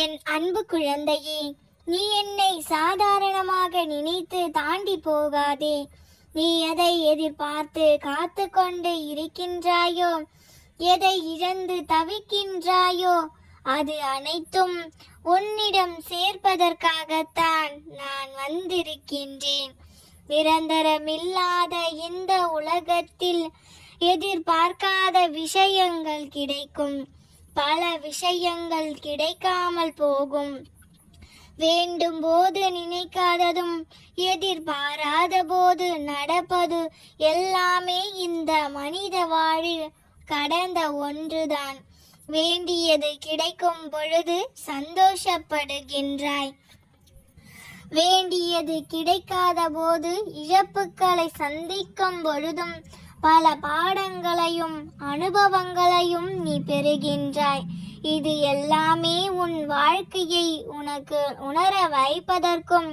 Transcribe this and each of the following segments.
என் அன்பு குழந்தையே, நீ என்னை சாதாரணமாக நினைத்து தாண்டி போகாதே. நீ எதை எதிர்பார்த்து காத்து கொண்டு இருக்கின்றாயோ, எதை இழந்து தவிக்கின்றாயோ, அது அனைத்தும் உன்னிடம் சேர்ப்பதற்காகத்தான் நான் வந்திருக்கின்றேன். நிரந்தரமில்லாத இந்த உலகத்தில் எதிர்பார்க்காத விஷயங்கள் கிடைக்கும், பல விஷயங்கள் கிடைக்காமல் போகும். வேண்டும் போது நினைக்காததும் எதிர்பாராத போது நடப்பது எல்லாமே இந்த மனித வாழ்வில் கடந்த ஒன்றுதான். வேண்டியது கிடைக்கும் பொழுது சந்தோஷப்படுகின்றாய், வேண்டியது கிடைக்காத போது இழப்புகளை சந்திக்கும் பொழுதும் பல பாடங்களையும் அனுபவங்களையும் நீ பெறுகின்றாய். இது எல்லாமே உன் வாழ்க்கையை உனக்கு உணர வைப்பதற்கும்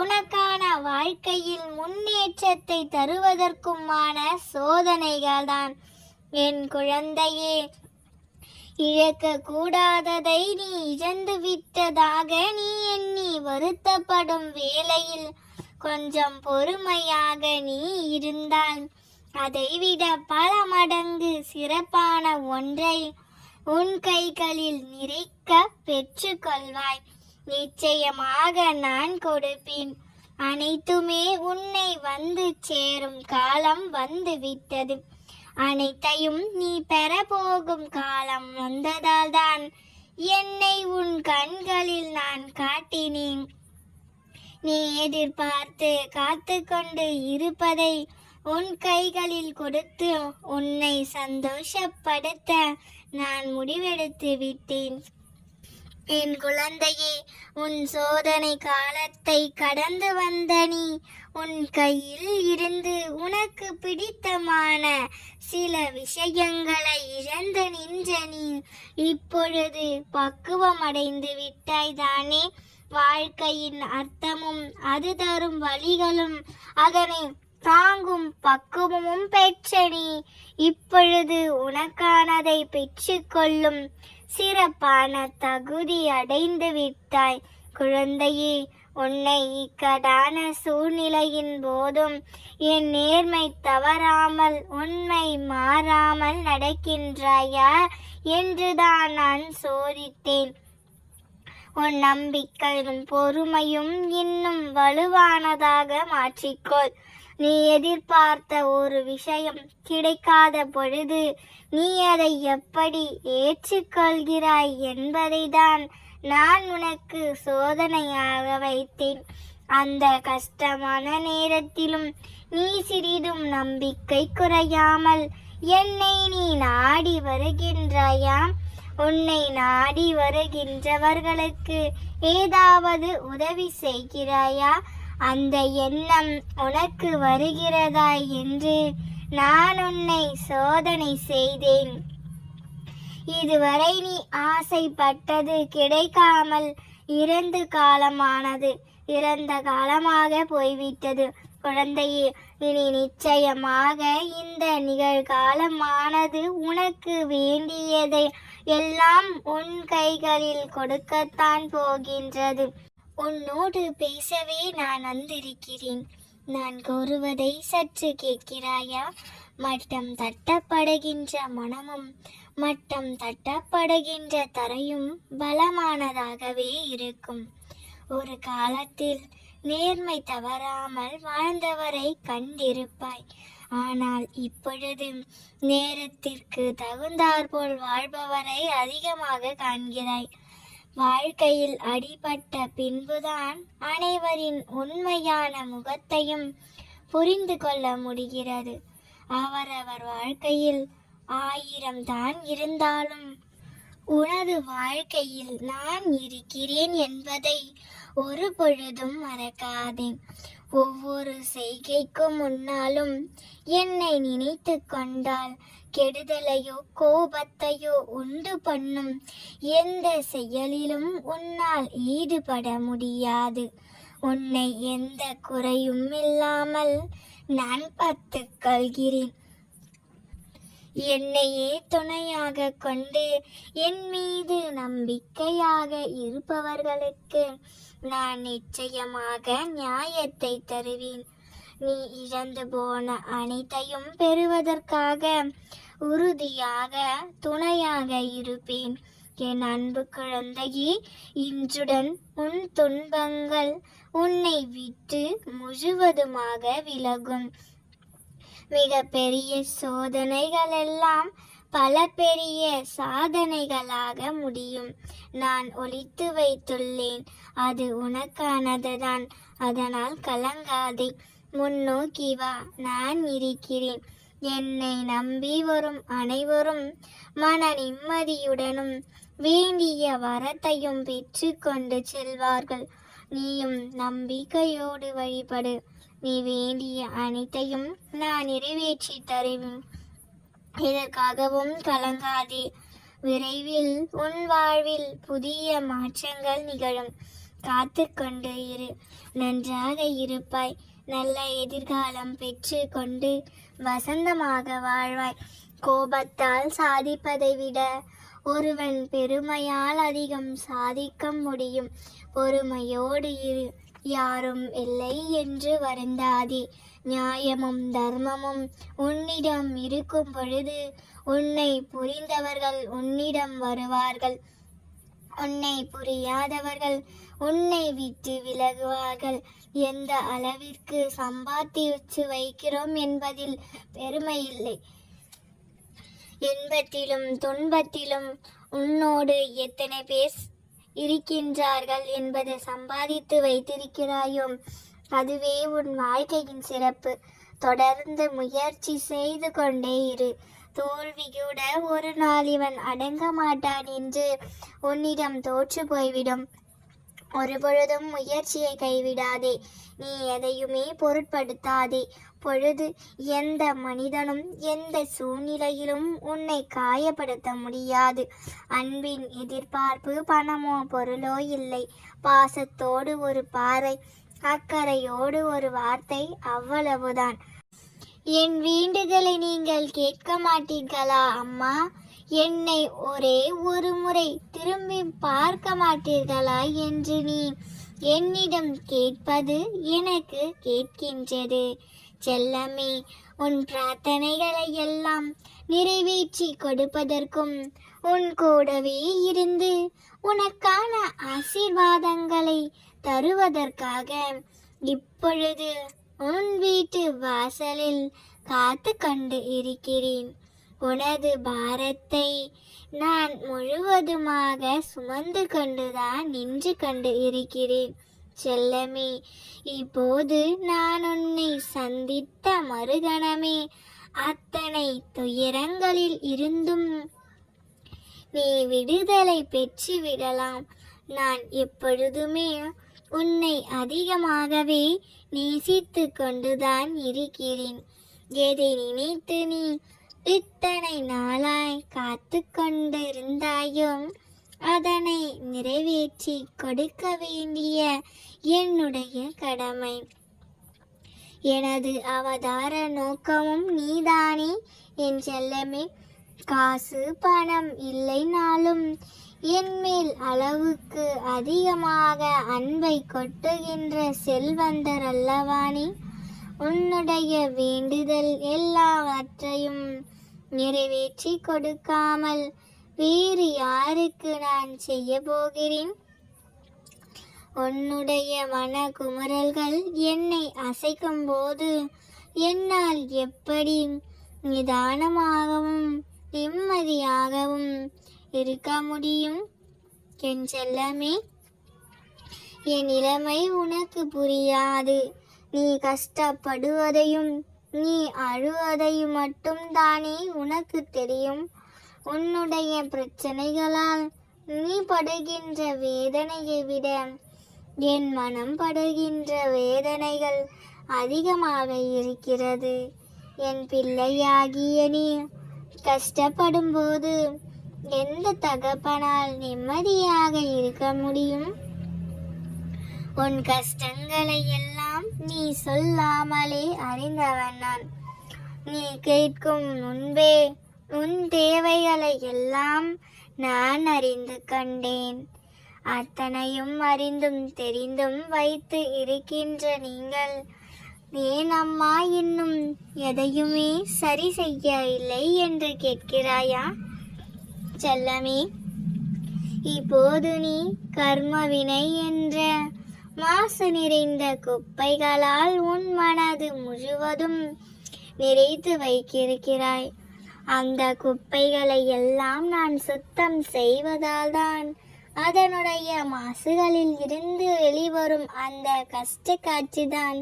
உனக்கான வாழ்க்கையில் முன்னேற்றத்தை தருவதற்குமான சோதனைகள்தான். என் குழந்தையே, இழக்க கூடாததை நீ இழந்து விட்டதாக நீ எண்ணி வருத்தப்படும் வேளையில் கொஞ்சம் பொறுமையாக நீ இருந்தால் அதைவிட பல மடங்கு சிறப்பான ஒன்றை உன் கைகளில் நிறைக்க பெற்றுக்கொள்வாய். நிச்சயமாக நான் கொடுப்பேன். அனைத்துமே உன்னை வந்து சேரும் காலம் வந்துவிட்டது. அனைத்தையும் நீ பெறப்போகும் காலம் வந்ததால் தான் என்னை உன் கண்களில் நான் காட்டினேன். நீ எதிர்பார்த்து காத்து கொண்டு இருப்பதை உன் கைகளில் கொடுத்து உன்னை சந்தோஷப்படுத்த நான் முடிவெடுத்து விட்டேன். என் குழந்தையே, உன் சோதனை காலத்தை கடந்து வந்த நீ உன் கையில் இருந்து உனக்கு பிடித்தமான சில விஷயங்களை இழந்து நின்ற நீ இப்பொழுது பக்குவம் அடைந்து விட்டாய்தானே. வாழ்க்கையின் அர்த்தமும் அது தரும் வழிகளும் அதனை தாங்கும் பக்குவமும் பெற்ற நீ இப்பொழுது உனக்கானதை பெற்றுக்கொள்ளும் சிறப்பான தகுதி அடைந்து விட்டாய். குழந்தையே, உன்னை இக்கடான சூழ்நிலையின் போதும் என் நேர்மை தவறாமல் உண்மை மாறாமல் நடக்கின்றாயா என்றுதான் நான் சோதித்தேன். உன் நம்பிக்கையும் பொறுமையும் இன்னும் வலுவானதாக மாற்றிக்கொள். நீ எதிர்பார்த்த ஒரு விஷயம் கிடைக்காத பொழுது நீ அதை எப்படி ஏற்றுக்கொள்கிறாய் என்பதை தான் நான் உனக்கு சோதனையாக வைத்தேன். அந்த கஷ்டமான நேரத்திலும் நீ சிறிதும் நம்பிக்கை குறையாமல் என்னை நீ நாடி வருகின்றாயா? உன்னை நாடி வருகின்றவர்களுக்கு ஏதாவது உதவி செய்கிறாயா? அந்த எண்ணம் உனக்கு வருகிறதா என்று நான் உன்னை சோதனை செய்தேன். இதுவரை நீ ஆசைப்பட்டது கிடைக்காமல் இறந்த காலமாக போய்விட்டது. குழந்தையே, இனி நிச்சயமாக இந்த நிகழ்காலமானது உனக்கு வேண்டியதை எல்லாம் உன் கைகளில் கொடுக்கத்தான் போகின்றது. உன்னோடு பேசவே நான் வந்திருக்கிறேன். நான் கூறுவதை சற்று கேட்கிறாயா? மட்டம் தட்டப்படுகின்ற மனமும் மட்டம் தட்டப்படுகின்ற தரையும் பலமானதாகவே இருக்கும். ஒரு காலத்தில் நேர்மை தவறாமல் வாழ்ந்தவரை கண்டிருப்பாய். ஆனால் இப்பொழுது நேரத்திற்கு தகுந்தாற்போல் வாழ்பவரை அதிகமாக காண்கிறாய். வாழ்க்கையில் அடிபட்ட பின்புதான் அனைவரின் உண்மையான முகத்தையும் புரிந்து கொள்ள முடிகிறது. அவரவர் வாழ்க்கையில் 1000 தான் இருந்தாலும் உனது வாழ்க்கையில் நான் இருக்கிறேன் என்பதை ஒரு பொழுதும் மறக்காதே. ஒவ்வொரு செய்கைக்கும் முன்னாலும் என்னை நினைத்து கொண்டால் கெடுதலையோ கோபத்தையோ உண்டு பண்ணும் எந்த செயலிலும் உன்னால் ஈடுபட முடியாது. உன்னை எந்த குறையும் இல்லாமல் நான் பார்த்துக் கொள்கிறேன். என்னையே துணையாக கொண்டு என் மீது நம்பிக்கையாக இருப்பவர்களுக்கு நான் நிச்சயமாக நியாயத்தை தருவேன். நீ இழந்து போன அனைத்தையும் பெறுவதற்காக உறுதியாக துணையாக இருப்பேன். என் அன்பு குழந்தையே, இன்றுடன் உன் துன்பங்கள் உன்னை விட்டு முழுவதுமாக விலகும். மிக பெரிய சோதனைகள் எல்லாம் பல பெரிய சாதனைகளாக முடியும். நான் ஒளித்து வைத்துள்ளேன், அது உனக்கானதுதான். அதனால் கலங்காதே, முன்னோக்கி வா, நான் இருக்கிறேன். என்னை நம்பி வரும் அனைவரும் மன நிம்மதியுடனும் வேண்டிய வரத்தையும் பெற்று கொண்டு செல்வார்கள். நீயும் நம்பிக்கையோடு வழிபடு. நீ வேண்டிய அனைத்தையும் நான் நிறைவேற்றி தருவேன். இதற்காகவும் கலங்காதே. விரைவில் உன் வாழ்வில் புதிய மாற்றங்கள் நிகழும். காத்து கொண்டு இரு, நன்றாக இருப்பாய். நல்ல எதிர்காலம் பெற்று கொண்டு வசந்தமாக வாழ்வாய். கோபத்தால் சாதிப்பதை விட ஒருவன் பெருமையால் அதிகம் சாதிக்க முடியும். பொறுமையோடு இரு, யாரும் இல்லை என்று வருந்தாதே. நியாயமும் தர்மமும் உன்னிடம் இருக்கும் பொழுது உன்னை புரிந்தவர்கள் உன்னிடம் வருவார்கள். உன்னை புரியாதவர்கள் உன்னை விட்டு விலகுவார்கள். எந்த அளவிற்கு சம்பாதித்து வைக்கிறோம் என்பதில் பெருமை இல்லை. இன்பத்திலும் துன்பத்திலும் உன்னோடு எத்தனை பேர் இருக்கின்றார்கள் என்பதை சம்பாதித்து வைத்திருக்கிறாயோ அதுவே உன் வாழ்க்கையின் சிறப்பு. தொடர்ந்து முயற்சி செய்து கொண்டே இரு. தோல்வி கூட ஒரு நாள் இவன் அடங்க மாட்டான் என்று உன்னிடம் தோற்று போய்விடும். ஒருபொழுதும் முயற்சியை கைவிடாதே. நீ எதையுமே பொருட்படுத்தாதே. பொழுது எந்த மனிதனும் எந்த சூழ்நிலையிலும் உன்னை காயப்படுத்த முடியாது. அன்பின் எதிர்பார்ப்பு பணமோ பொருளோ இல்லை. பாசத்தோடு ஒரு பார்வை, அக்கறையோடு ஒரு வார்த்தை, அவ்வளவுதான். என் வேண்டுதலை நீங்கள் கேட்க மாட்டீர்களா அம்மா? என்னை ஒரே ஒரு முறை திரும்பி பார்க்க மாட்டீர்களா என்று நீ என்னிடம் கேட்பது எனக்கு கேட்கின்றது. செல்லமே, உன் பிரார்த்தனைகளை எல்லாம் நிறைவேற்றி கொடுப்பதற்கும் உன் கூடவே இருந்து உனக்கான ஆசீர்வாதங்களை தருவதற்காக இப்பொழுது உன் வீட்டு வாசலில் காத்து கொண்டு இருக்கிறேன். உனது பாரத்தை நான் முழுவதுமாக சுமந்து கொண்டுதான் நின்று கொண்டு இருக்கிறேன். செல்லமே, இப்போது நான் உன்னை சந்தித்த மறுகணமே அத்தனை துயரங்களில் இருந்தும் நீ விடுதலை பெற்று விடலாம். நான் எப்பொழுதுமே உன்னை அதிகமாகவே நேசித்து கொண்டுதான் இருக்கிறேன். எதை நினைத்து நீ இத்தனை நாளாய் காத்து கொண்டிருந்தாயோ அதனை நிறைவேற்றி கொடுக்க வேண்டிய என்னுடைய கடமை. எனது அவதார நோக்கமும் நீதானே என் செல்லமே. காசு பணம் இல்லைனாலும் என்மேல் அளவுக்கு அதிகமாக அன்பை கொட்டுகின்ற செல்வந்தர் அல்லவானே. உன்னுடைய வேண்டுதல் எல்லாவற்றையும் நிறைவேற்றி கொடுக்காமல் வேறு யாருக்கு நான் செய்ய போகிறேன்? உன்னுடைய மன குமுறல்கள் என்னை அசைக்கும் போது என்னால் எப்படி நிதானமாகவும் நிம்மதியாகவும் இருக்க முடியும்? என் செல்லமே, என் நிலைமை உனக்கு புரியாது. நீ கஷ்டப்படுவதையும் நீ அழுவதையும் மட்டும் தானே உனக்கு தெரியும். உன்னுடைய பிரச்சனைகளால் நீ படுகின்ற வேதனையை விட என் மனம் படுகின்ற வேதனைகள் அதிகமாக இருக்கிறது. என் பிள்ளையாகிய நீ கஷ்டப்படும் போது எந்த தகப்பனால் நிம்மதியாக இருக்க முடியும்? உன் கஷ்டங்களை எல்லாம் நீ சொல்லாமலே அறிந்தவன் நான். நீ கேட்கும் முன்பே உன் தேவைகளை எல்லாம் நான் அறிந்து கண்டேன். அத்தனையும் அறிந்தும் தெரிந்தும் வைத்து இருக்கின்ற நீங்கள் ஏன் அம்மா இன்னும் எதையுமே சரி செய்யவில்லை என்று கேட்கிறாயா? செல்லமே, இப்போது நீ கர்மவினை என்ற மாசு நிறைந்த குப்பைகளால் உன் மனது முழுவதும் நிறைத்து வைத்திருக்கிறாய். அந்த குப்பைகளை எல்லாம் நான் சுத்தம் செய்வதால் தான் அதனுடைய மாசுகளில் இருந்து வெளிவரும் அந்த கஷ்ட காட்சிதான்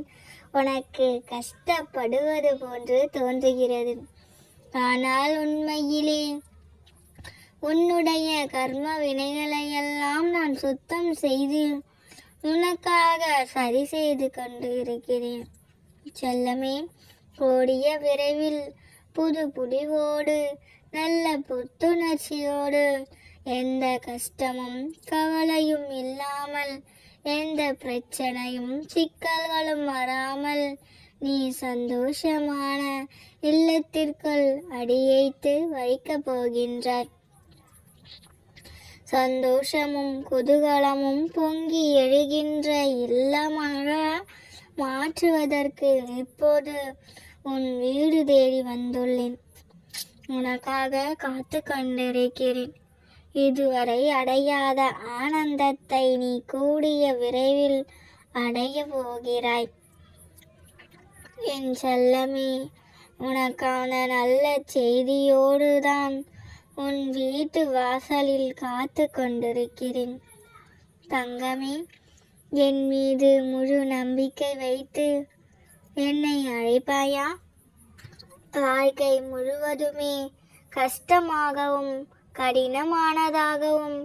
உனக்கு கஷ்டப்படுவது போன்று தோன்றுகிறது. ஆனால் உண்மையிலே உன்னுடைய கர்ம வினைகளையெல்லாம் நான் சுத்தம் செய்து உனக்காக சரி செய்து கொண்டு இருக்கிறேன். செல்லமே, கூடிய விரைவில் புது புடிவோடு நல்ல புத்துணர்ச்சியோடு எந்த கஷ்டமும் கவலையும் இல்லாமல் எந்த பிரச்சனையும் சிக்கல்களும் வராமல் நீ சந்தோஷமான இல்லத்திற்குள் அடியைத்து வைக்கப் போகின்றாய். சந்தோஷமும் குதூகலமும் பொங்கி எழுகின்ற இல்லமாக மாற்றுவதற்கு இப்போது உன் வீடு தேடி வந்துள்ளேன். உனக்காக காத்து கொண்டிருக்கிறேன். இதுவரை அடையாத ஆனந்தத்தை நீ கூடிய விரைவில் அடைய போகிறாய். என் செல்லமே, உனக்கான நல்ல செய்தியோடுதான் உன் வீட்டு வாசலில் காத்து கொண்டிருக்கிறேன். தங்கமே, என் மீது முழு நம்பிக்கை வைத்து என்னை அழைப்பாயா? வாழ்க்கை முழுவதுமே கஷ்டமாகவும் கடினமானதாகவும்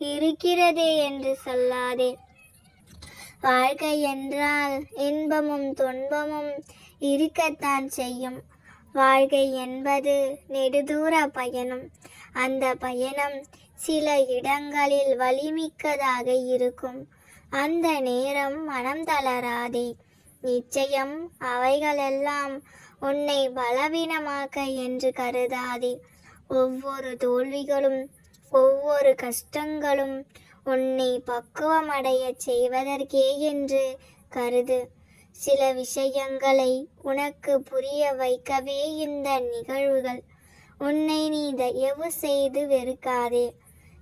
இருக்கிறதே என்று சொல்லாதே. வாழ்க்கை என்றால் இன்பமும் துன்பமும் இருக்கத்தான் செய்யும். வாழ்க்கை என்பது நெடுதூர பயணம். அந்த பயணம் சில இடங்களில் வலிமிக்கதாக இருக்கும். அந்த நேரம் மனம் தளராதே. நிச்சயம் அவைகளெல்லாம் உன்னை பலவீனமாக்க என்று கருதாதே. ஒவ்வொரு தோல்விகளும் ஒவ்வொரு கஷ்டங்களும் உன்னை பக்குவமடைய செய்வதற்கே என்று கருது. சில விஷயங்களை உனக்கு புரிய வைக்கவே இந்த நிகழ்வுகள். உன்னை நீ தயவு செய்து வெறுக்காதே.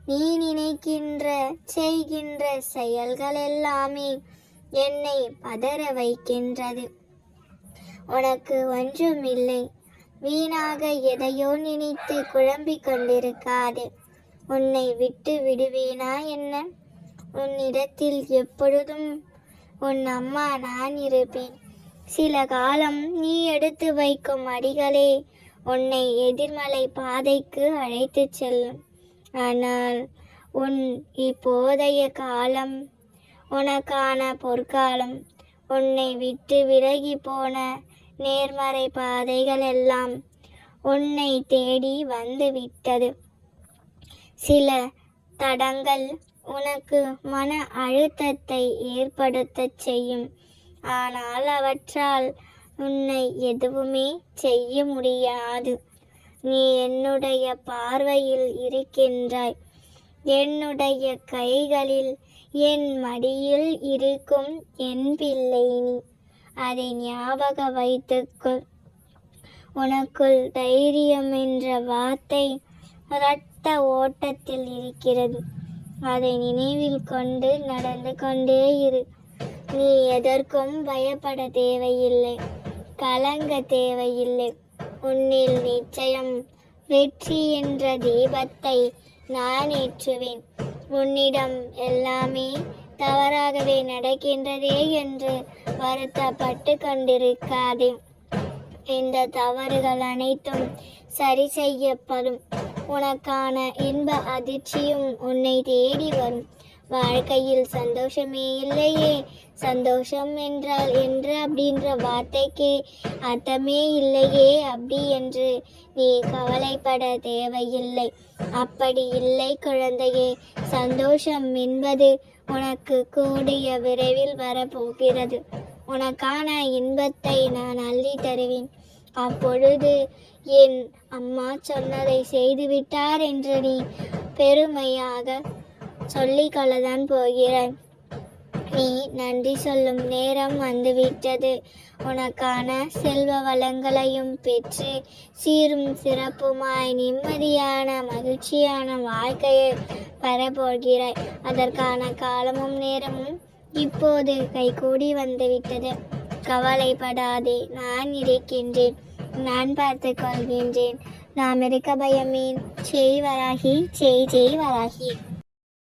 நீ நினைக்கின்ற செய்கின்ற செயல்கள் எல்லாமே என்னை பதற வைக்கின்றது. உனக்கு ஒன்றுமில்லை. வீணாக எதையோ நினைத்து குழம்பிக் கொண்டிருக்காதே. உன்னை விட்டு விடுவேனா என்ன? உன்னிடத்தில் எப்பொழுதும் உன் அம்மா நான் இருப்பேன். சில காலம் நீ எடுத்து வைக்கும் அடிகளே உன்னை எதிர்மலை பாதைக்கு அழைத்து செல்லும். ஆனால் உன் இப்போதைய காலம் உனக்கான பொற்காலம். உன்னை விட்டு விலகி போன நேர்மறை பாதைகள் எல்லாம் உன்னை தேடி வந்து விட்டது. சில தடங்கள் உனக்கு மன அழுத்தத்தை ஏற்படுத்தச் செய்யும். ஆனால் அவற்றால் உன்னை எதுவுமே செய்ய முடியாது. நீ என்னுடைய பார்வையில் இருக்கின்றாய். என்னுடைய கைகளில் என் மடியில் இருக்கும் என் பிள்ளை நீ. அதை ஞாபக வைத்துக்கொள். உனக்குள் தைரியம் என்ற வார்த்தை இரத்த ஓட்டத்தில் இருக்கிறது. அதை நினைவில் கொண்டு நடந்து கொண்டே இரு. நீ எதற்கும் பயப்பட தேவையில்லை, கலங்க தேவையில்லை. உன்னில் நிச்சயம் வெற்றி என்ற தீபத்தை நான் ஏற்றுவேன். உன்னிடம் எல்லாமே தவறாகவே நடக்கின்றதே என்று வருத்தப்பட்டு கொண்டிருக்காதே. இந்த தவறுகள் அனைத்தும் சரி செய்யப்படும். உனக்கான இன்ப அதிர்ச்சியும் உன்னை தேடி வரும். வாழ்க்கையில் சந்தோஷமே இல்லையே, சந்தோஷம் என்றால் என்று அப்படின்ற வார்த்தைக்கு அர்த்தமே இல்லையே அப்படி என்று நீ கவலைப்பட தேவையில்லை. அப்படி இல்லை குழந்தையே. சந்தோஷம் என்பது உனக்கு கூடிய விரைவில் வரப்போகிறது. உனக்கான இன்பத்தை நான் அள்ளி தருவேன். அப்பொழுது என் அம்மா சொன்னதை செய்துவிட்டார் என்று நீ பெருமையாக சொல்லிக்கொள்ளத்தான் போகிறாய். நீ நன்றி சொல்லும் நேரம் வந்துவிட்டது. உனக்கான செல்வ வளங்களையும் பெற்று சீரும் சிறப்புமாய் நிம்மதியான மகிழ்ச்சியான வாழ்க்கையை பெறப்போகிறாய். அதற்கான காலமும் நேரமும் இப்போது கைகூடி வந்துவிட்டது. கவலைப்படாதே, நான் இருக்கின்றேன், நான் பார்த்து கொள்கின்றேன். நாம் இருக்க பயமேன். ஜெய் வராகி, ஜெய் ஜெய் வராகி.